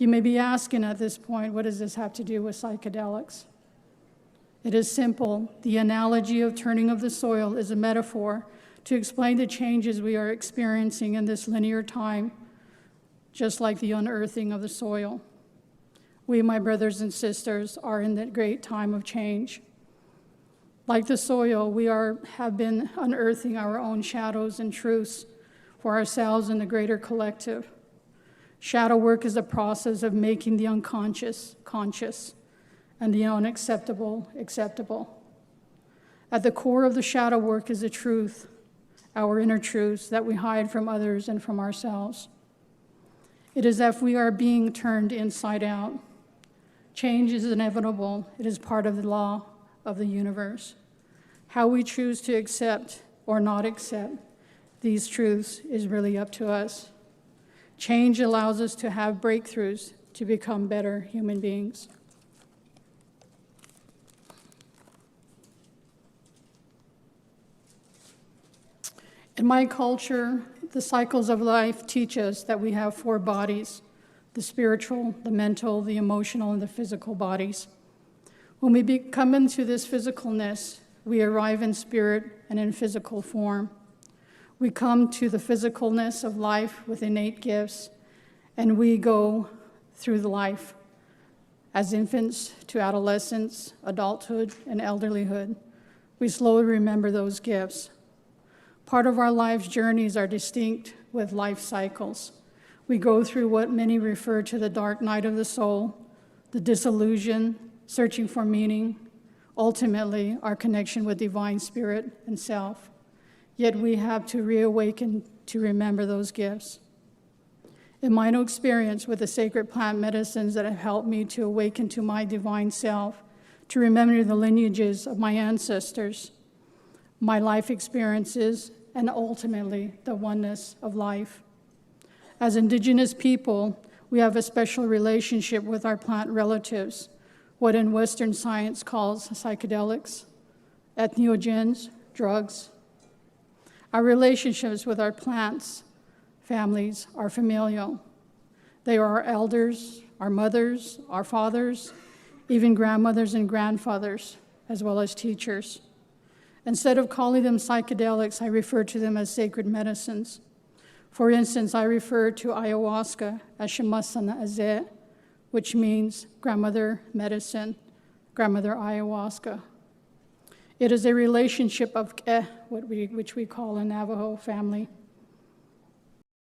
You may be asking at this point, what does this have to do with psychedelics? It is simple. The analogy of turning of the soil is a metaphor to explain the changes we are experiencing in this linear time, just like the unearthing of the soil. We, my brothers and sisters, are in that great time of change. Like the soil, we have been unearthing our own shadows and truths for ourselves and the greater collective. Shadow work is a process of making the unconscious conscious and the unacceptable acceptable. At the core of the shadow work is a truth, our inner truths that we hide from others and from ourselves. It is as if we are being turned inside out. Change is inevitable. It is part of the law of the universe. How we choose to accept or not accept these truths is really up to us. Change allows us to have breakthroughs to become better human beings. In my culture, the cycles of life teach us that we have 4 bodies: the spiritual, the mental, the emotional, and the physical bodies. When we come into this physicalness, we arrive in spirit and in physical form. We come to the physicalness of life with innate gifts, and we go through the life as infants to adolescence, adulthood, and elderlyhood. We slowly remember those gifts. Part of our life's journeys are distinct with life cycles. We go through what many refer to the dark night of the soul, the disillusion, searching for meaning, ultimately our connection with divine spirit and self. Yet we have to reawaken to remember those gifts. In my own experience with the sacred plant medicines that have helped me to awaken to my divine self, to remember the lineages of my ancestors, my life experiences, and ultimately the oneness of life. As Indigenous people, we have a special relationship with our plant relatives, what in Western science calls psychedelics, entheogens, drugs. Our relationships with our plants, families, are familial. They are our elders, our mothers, our fathers, even grandmothers and grandfathers, as well as teachers. Instead of calling them psychedelics, I refer to them as sacred medicines. For instance, I refer to ayahuasca as Shamasana Azeh, which means grandmother medicine, grandmother ayahuasca. It is a relationship of which we call a Navajo family.